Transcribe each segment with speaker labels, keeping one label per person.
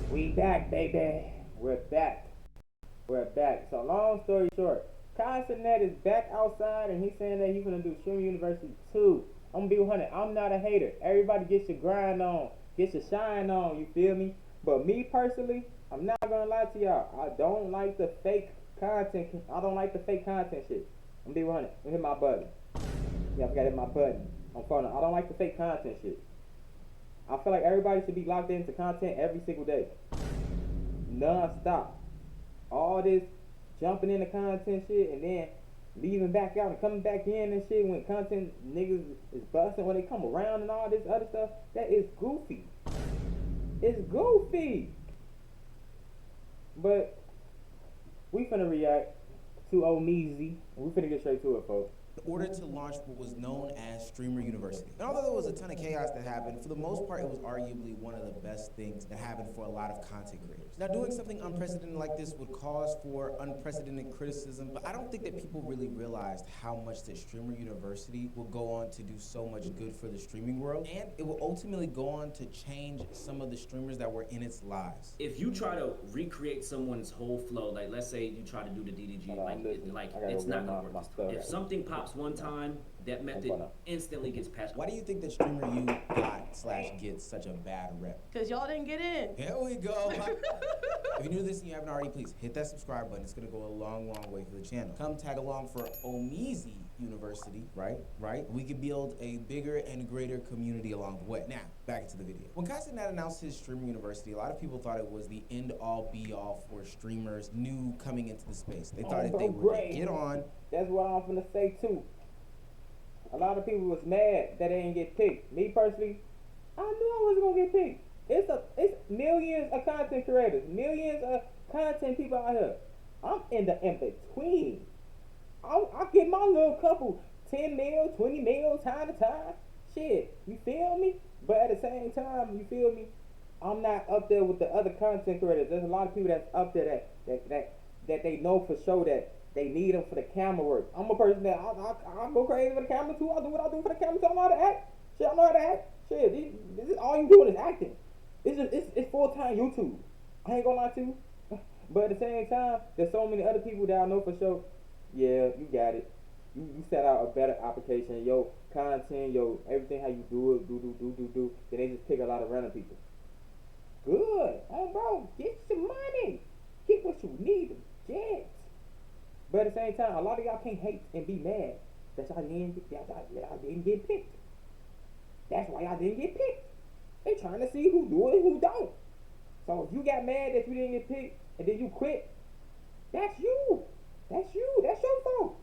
Speaker 1: We back, baby. We're back. We're back. So long story short, Kai Cenat is back outside and he's saying that he's gonna do Stream University 2. I'm gonna be 100. I'm not a hater. Everybody get your grind on, get your shine on. You feel me? But me personally, I'm not gonna lie to y'all. I don't like the fake content. I don't like the fake content shit. I'm gonna be 100. I'm hit my button. Yeah, I forgot to hit my button. I'm phone. I don't like the fake content shit. I feel like everybody should be locked into content every single day, non-stop. All this jumping into content shit and then leaving back out and coming back in and shit when content niggas is busting when they come around and all this other stuff, that is goofy. It's goofy. But we finna react to Omeezy. We finna get straight to it, folks.
Speaker 2: In order to launch what was known as Streamer University. And although there was a ton of chaos that happened, for the most part, it was arguably one of the best things that happened for a lot of content creators. Now, doing something unprecedented like this would cause for unprecedented criticism, but I don't think that people really realized how much that Streamer University will go on to do so much good for the streaming world, and it will ultimately go on to change some of the streamers that were in its lives.
Speaker 3: If you try to recreate someone's whole flow, like let's say you try to do the DDG, it's not gonna work. If something pops one time, that method instantly gets patched.
Speaker 2: Why do you think that Streamer U got/gets such a bad rep?
Speaker 4: Because y'all didn't get in.
Speaker 2: Here we go. If you're new to this and you haven't already, please hit that subscribe button. It's gonna go a long, long way for the channel. Come tag along for Omeezy University, right? We could build a bigger and greater community along the way. Now, back to the video. When Kai Cenat announced his Streamer University, a lot of people thought it was the end-all, be-all for streamers new coming into the space. They thought that they would get on.
Speaker 1: That's what I'm gonna say too. A lot of people was mad that they didn't get picked. Me personally, I knew I wasn't gonna get picked. It's millions of content creators, millions of content people out here. I'm in the in between. I get my little couple 10 mil, 20 mil time to time. Shit, you feel me? But at the same time, you feel me? I'm not up there with the other content creators. There's a lot of people that's up there that they know for sure that they need them for the camera work. I'm a person that I go crazy for the camera too. I do what I do for the camera too. I know how to act. Shit, I know how to act. Shit, this is all you doing is acting. It's full-time YouTube. I ain't gonna lie to you. But at the same time, there's so many other people that I know for sure. Yeah, you got it. You set out a better application. Yo, content, yo, everything how you do it, do. Then they just pick a lot of random people. Good. Oh, bro, get your money. Get what you need. Get. But at the same time, a lot of y'all can't hate and be mad that y'all didn't get picked. That's why y'all didn't get picked. They trying to see who do it and who don't. So if you got mad that you didn't get picked and then you quit, that's you. That's you. That's your fault.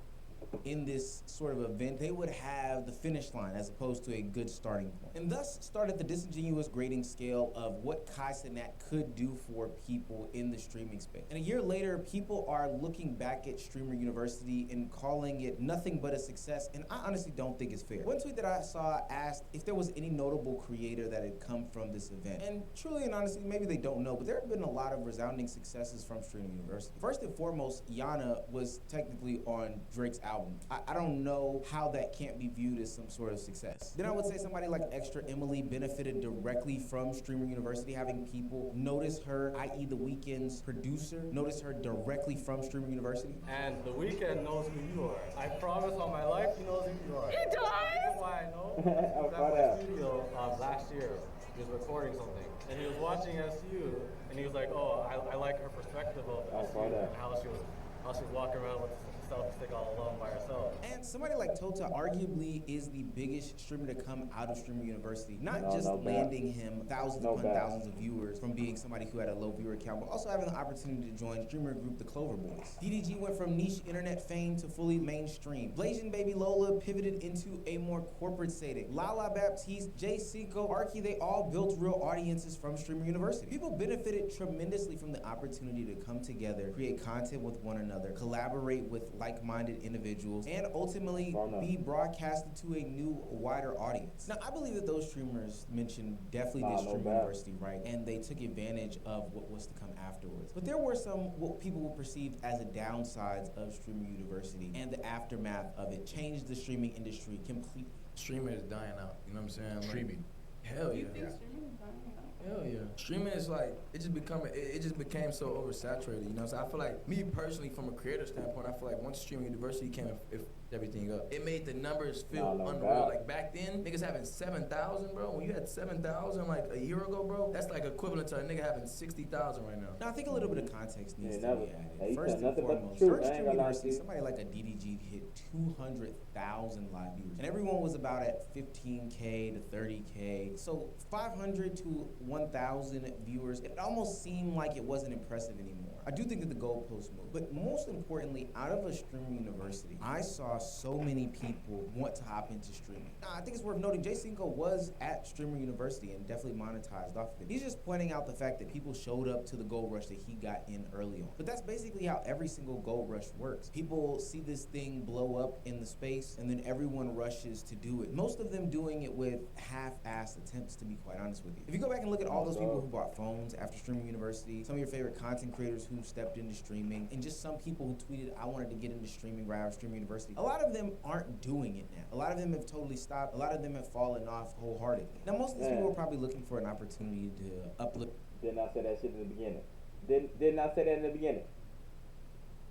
Speaker 2: In this sort of event, they would have the finish line as opposed to a good starting point. And thus started the disingenuous grading scale of what Kai Cenat could do for people in the streaming space. And a year later, people are looking back at Streamer University and calling it nothing but a success, and I honestly don't think it's fair. One tweet that I saw asked if there was any notable creator that had come from this event. And truly and honestly, maybe they don't know, but there have been a lot of resounding successes from Streamer University. First and foremost, Yana was technically on Drake's album. I don't know how that can't be viewed as some sort of success. Then I would say somebody like Extra Emily benefited directly from Streamer University, having people notice her, i.e. The Weeknd's producer, notice her directly from Streamer University.
Speaker 5: And The Weeknd knows who you are. I promise on my life, he knows who you are.
Speaker 4: He does?
Speaker 5: That's why I know. He was at my studio last year. He was recording something, and he was watching SU, and he was like, "Oh, I like her perspective of SU and how she was walking around with selfie stick all alone by herself."
Speaker 2: And somebody like Tota arguably is the biggest streamer to come out of Streamer University. Not just landing him thousands upon thousands of viewers from being somebody who had a low viewer count, but also having the opportunity to join streamer group The Clover Boys. DDG went from niche internet fame to fully mainstream. Blasian Baby Lola pivoted into a more corporate setting. Lala Baptiste, Jay Cinco, Arky, they all built real audiences from Streamer University. People benefited tremendously from the opportunity to come together, create content with one another, collaborate with like-minded individuals, and ultimately be broadcasted to a new, wider audience. Now, I believe that those streamers mentioned definitely did Streamer University right, and they took advantage of what was to come afterwards. But there were some what people would perceive as the downsides of Streamer University, and the aftermath of it changed the streaming industry completely.
Speaker 6: Streaming is dying out, you know what I'm saying? Streaming. Hell yeah.
Speaker 4: You think streaming is dying out? Hell yeah. Streaming is like, it just became so oversaturated, you know? So I feel like, me personally, from a creator standpoint, I feel like once streaming university came and everything up, it made the numbers feel unreal. Like back then, niggas having 7,000, bro. When you had 7,000 like a year ago, bro, that's like equivalent to a nigga having 60,000 right now.
Speaker 2: Now I think a little bit of context needs to be added.
Speaker 1: Hey,
Speaker 2: First and foremost,
Speaker 1: first
Speaker 2: Stream University, somebody like a DDG hit 200,000 live viewers, and everyone was about at 15K to 30K. So 500 to 1,000 viewers, it almost seemed like it wasn't impressive anymore. I do think that the goalposts moved, but most importantly, out of a streaming university, I saw so many people want to hop into streaming. Now, I think it's worth noting, Jay Cinco was at Streamer University and definitely monetized off of it. He's just pointing out the fact that people showed up to the gold rush that he got in early on. But that's basically how every single gold rush works. People see this thing blow up in the space, and then everyone rushes to do it. Most of them doing it with half-assed attempts, to be quite honest with you. If you go back and look at all those people who bought phones after Streaming University, some of your favorite content creators who stepped into streaming, and just some people who tweeted, I wanted to get into streaming right after Streaming University, a lot of them aren't doing it now. A lot of them have totally stopped. A lot of them have fallen off wholeheartedly. Now, most of these people are probably looking for an opportunity to uplift.
Speaker 1: Didn't I say that shit in the beginning? Didn't I say that in the beginning?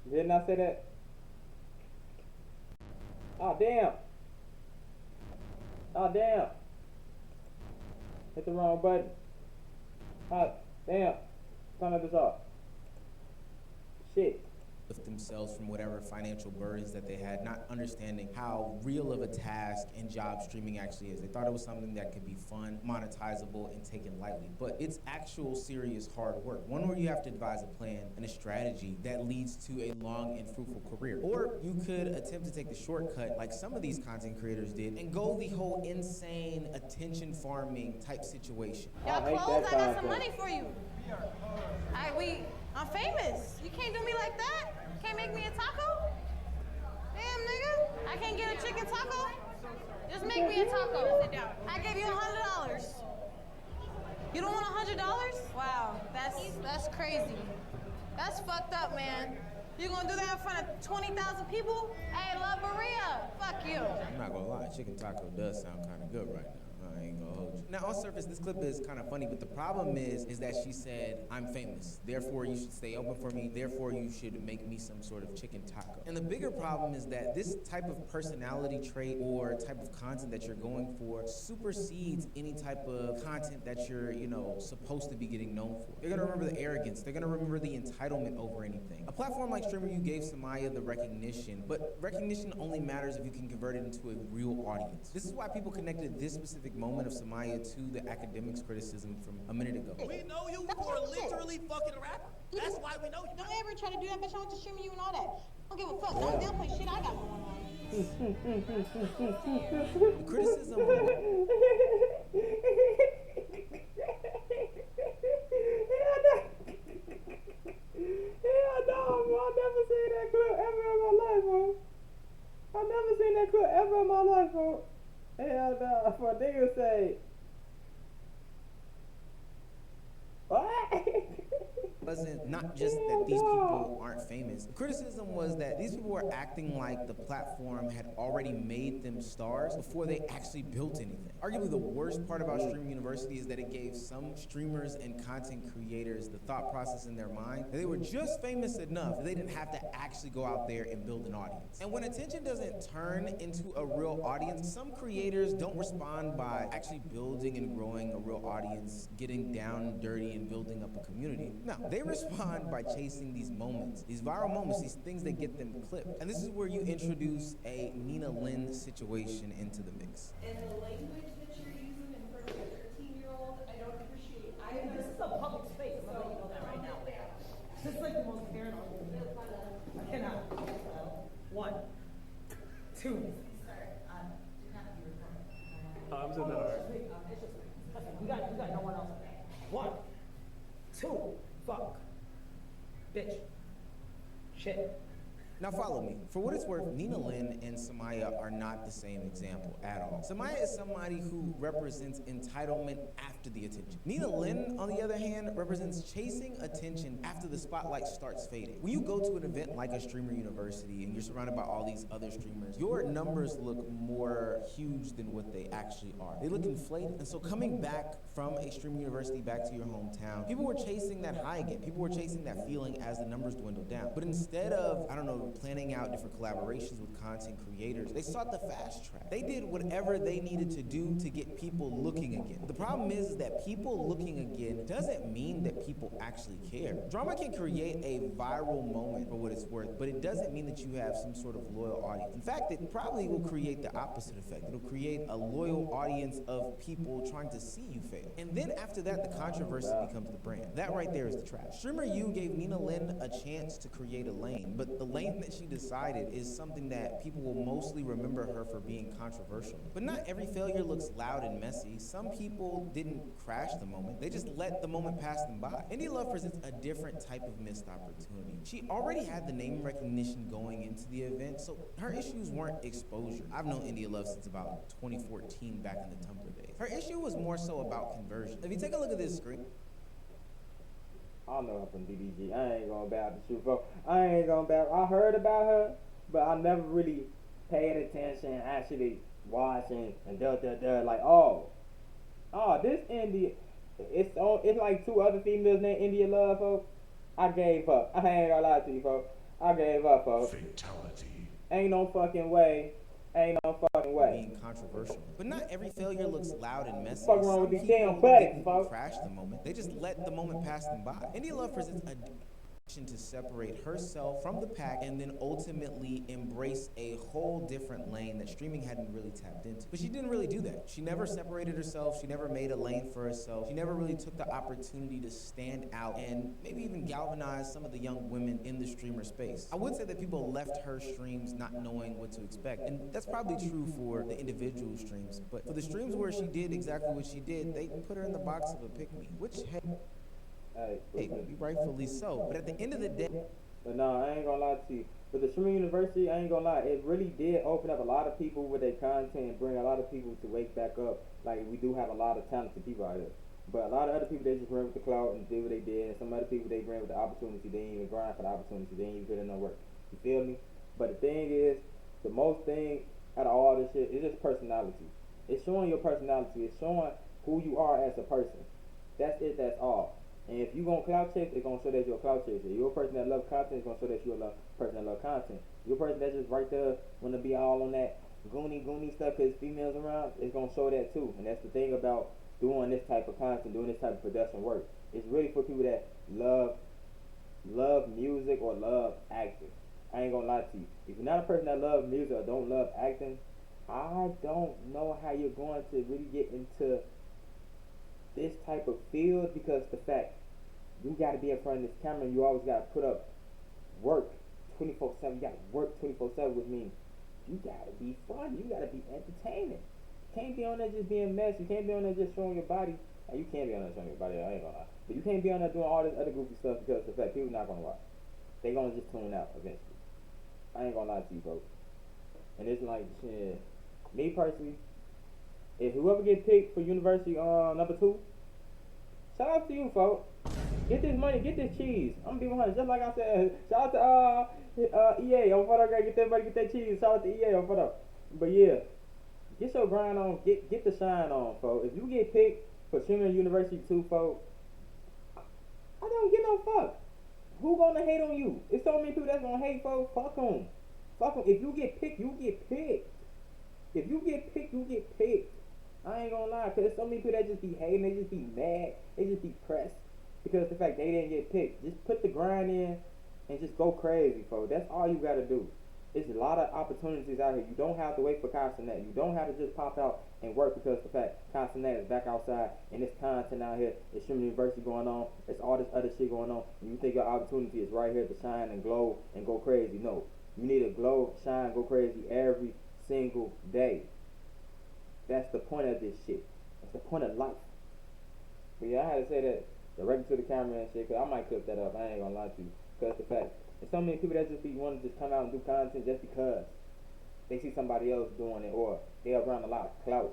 Speaker 1: Didn't I say that? Oh, damn. Oh, damn. Hit the wrong button. Oh, damn. Turn this off. Shit.
Speaker 2: Themselves from whatever financial burdens that they had, not understanding how real of a task and job streaming actually is. They thought it was something that could be fun, monetizable, and taken lightly. But it's actual serious hard work. One where you have to devise a plan and a strategy that leads to a long and fruitful career. Or you could attempt to take the shortcut like some of these content creators did and go the whole insane attention farming type situation.
Speaker 6: Y'all close, I got some money for you. I'm famous. You can't do me like that. Can't make me a taco? Damn, nigga. I can't get a chicken taco? Just make me a taco. Sit down. I gave you $100. You don't want $100? Wow, that's crazy. That's fucked up, man. You gonna do that in front of 20,000 people? Hey, La Maria, fuck you.
Speaker 2: I'm not gonna lie, chicken taco does sound kind of good right now. I ain't gonna hold you. Now, on surface, this clip is kind of funny, but the problem is that she said, I'm famous, therefore you should stay open for me, therefore you should make me some sort of chicken taco. And the bigger problem is that this type of personality trait or type of content that you're going for supersedes any type of content that you're, supposed to be getting known for. They're gonna remember the arrogance, they're gonna remember the entitlement over anything. A platform like Streamer, you gave Samaya the recognition, but recognition only matters if you can convert it into a real audience. This is why people connected this specific moment of Samaya to the academics criticism from a minute ago.
Speaker 7: We know you for literally fucking a rapper. That's why we know you.
Speaker 6: Don't ever try to do that, bitch. I went to streaming you and all that. Don't give a fuck. Don't downplay shit I got going on.
Speaker 2: The criticism.
Speaker 1: Hell no, bro. I never seen that clip ever in my life, bro. I never seen that clip ever in my life, bro. Hell no, for a nigga say, what?
Speaker 2: Wasn't not just that these people aren't famous. The criticism was that these people were acting like the platform had already made them stars before they actually built anything. Arguably the worst part about Streaming University is that it gave some streamers and content creators the thought process in their mind that they were just famous enough that they didn't have to actually go out there and build an audience. And when attention doesn't turn into a real audience, some creators don't respond by actually building and growing a real audience, getting down and dirty and building up a community. No, they respond by chasing these moments, these viral moments, these things that get them clipped. And this is where you introduce a Nina Lynn situation into the mix.
Speaker 8: And the language that you're using in front of a 13-year-old, I don't appreciate.
Speaker 9: This is a public space. I'm letting you know that right now. This is like the most parent argument. I cannot. 1, 2.
Speaker 8: Do not be recording.
Speaker 9: I'm saying that. You got no one else. 1, 2. Fuck. Bitch. Shit.
Speaker 2: Now follow me. For what it's worth, Nina Lynn and Samaya are not the same example at all. Samaya is somebody who represents entitlement after the attention. Nina Lynn, on the other hand, represents chasing attention after the spotlight starts fading. When you go to an event like a Streamer University and you're surrounded by all these other streamers, your numbers look more huge than what they actually are. They look inflated. And so coming back from a Streamer University back to your hometown, people were chasing that high again. People were chasing that feeling as the numbers dwindled down. But instead of, I don't know, planning out different collaborations with content creators, they sought the fast track. They did whatever they needed to do to get people looking again. The problem is that people looking again doesn't mean that people actually care. Drama can create a viral moment for what it's worth, but it doesn't mean that you have some sort of loyal audience. In fact, it probably will create the opposite effect. It'll create a loyal audience of people trying to see you fail. And then after that, the controversy becomes the brand. That right there is the trap. Streamer U gave Nina Lynn a chance to create a lane, but the lane that she decided is something that people will mostly remember her for being controversial. But not every failure looks loud and messy. Some people didn't crash the moment. They just let the moment pass them by. Indie Love presents a different type of missed opportunity. She already had the name recognition going into the event, so her issues weren't exposure. I've known Indie Love since about 2014 back in the Tumblr days. Her issue was more so about conversion. If you take a look at this screen,
Speaker 1: I don't know her from DDG. I ain't gonna bow the truth, folks. I ain't gonna bow. I heard about her, but I never really paid attention, actually watching and like, oh, this India. It's like two other females named India Love, folks. I gave up. I ain't gonna lie to you, folks. I gave up, folks.
Speaker 10: Fatality.
Speaker 1: Ain't no fucking way. Ain't no fucking way.
Speaker 2: Being controversial. But not every failure looks loud and messy.
Speaker 1: What's wrong with
Speaker 2: Some
Speaker 1: these damn
Speaker 2: people
Speaker 1: buttons,
Speaker 2: didn't
Speaker 1: folks?
Speaker 2: crash the moment. They just let the moment pass them by. Indie Love presents a to separate herself from the pack and then ultimately embrace a whole different lane that streaming hadn't really tapped into. But she didn't really do that. She never separated herself. She never made a lane for herself. She never really took the opportunity to stand out and maybe even galvanize some of the young women in the streamer space. I would say that people left her streams not knowing what to expect, and that's probably true for the individual streams. But for the streams where she did exactly what she did, they put her in the box of a pick-me, which, hey, rightfully so. But at the end of the day,
Speaker 1: but no, I ain't gonna lie to you. With the Streamer University, I ain't gonna lie, it really did open up a lot of people with their content and bring a lot of people to wake back up. Like, we do have a lot of talented people out here. But a lot of other people, they just ran with the clout and did what they did. And some other people, they ran with the opportunity. They didn't even grind for the opportunity. They didn't even put in no work. You feel me? But the thing is, the most thing out of all this shit is just personality. It's showing your personality. It's showing who you are as a person. That's it. That's all. And if you gonna clout chase, it's gonna show that you're a clout chaser. You're a person that loves content, it's gonna show that you're a person that loves content. You're a person that's just right there, wanna be all on that goony stuff because females around, it's gonna show that too. And that's the thing about doing this type of content, doing this type of production work. It's really for people that love music or love acting. I ain't gonna lie to you. If you're not a person that loves music or don't love acting, I don't know how you're going to really get into this type of field, because the fact you got to be in front of this camera, you always got to put up work 24/7. You got to work 24/7, which means you got to be fun. You got to be entertaining. You can't be on there just being messy. You can't be on there just showing your body. And you can't be on there showing your body. I ain't gonna lie. But you can't be on there doing all this other goofy stuff, because the fact people not gonna watch. They gonna just tune out eventually. I ain't gonna lie to you, folks. And it's like, shit. Me personally, if whoever get picked for university number 2, shout out to you, folks. Get this money, get this cheese. I'm gonna be 100, just like I said. Shout out to EA on photo, get that money, get that cheese. Shout out to EA on photo. But yeah, get your grind on, get the shine on, folks. If you get picked for Streamer University 2, folks, I don't give no fuck. Who gonna hate on you? It's so many people that's gonna hate, folks. Fuck them. Fuck them. If you get picked, you get picked. If you get picked, you get picked. I ain't gonna lie, because there's so many people that just be hating, they just be mad, they just be pressed because the fact they didn't get picked. Just put the grind in and just go crazy, folks. That's all you gotta do. There's a lot of opportunities out here. You don't have to wait for Castanet. You don't have to just pop out and work because the fact Castanet is back outside and there's content out here. There's Streamer University going on. There's all this other shit going on. And you think your opportunity is right here to shine and glow and go crazy. No. You need to glow, shine, go crazy every single day. That's the point of this shit. That's the point of life. But yeah, I had to say that directly to the camera and shit, because I might clip that up. I ain't gonna lie to you. Because the fact, There's so many people that just be wanting to just come out and do content just because they see somebody else doing it or they're around a lot of clout.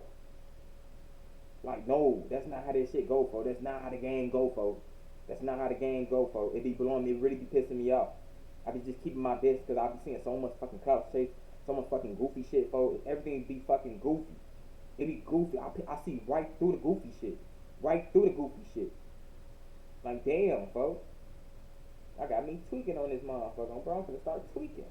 Speaker 1: Like, no, that's not how this shit go, folks. That's not how the game go, folks. That's not how the game go, folks. It be blowing me, it really be pissing me off. I be just keeping my distance because I be seeing so much fucking clout chase, so much fucking goofy shit, folks. Everything be fucking goofy. It be goofy. I see right through the goofy shit. Right through the goofy shit. Like, damn, folks. I got me tweaking on this motherfucker. Bro, I'm gonna start tweaking.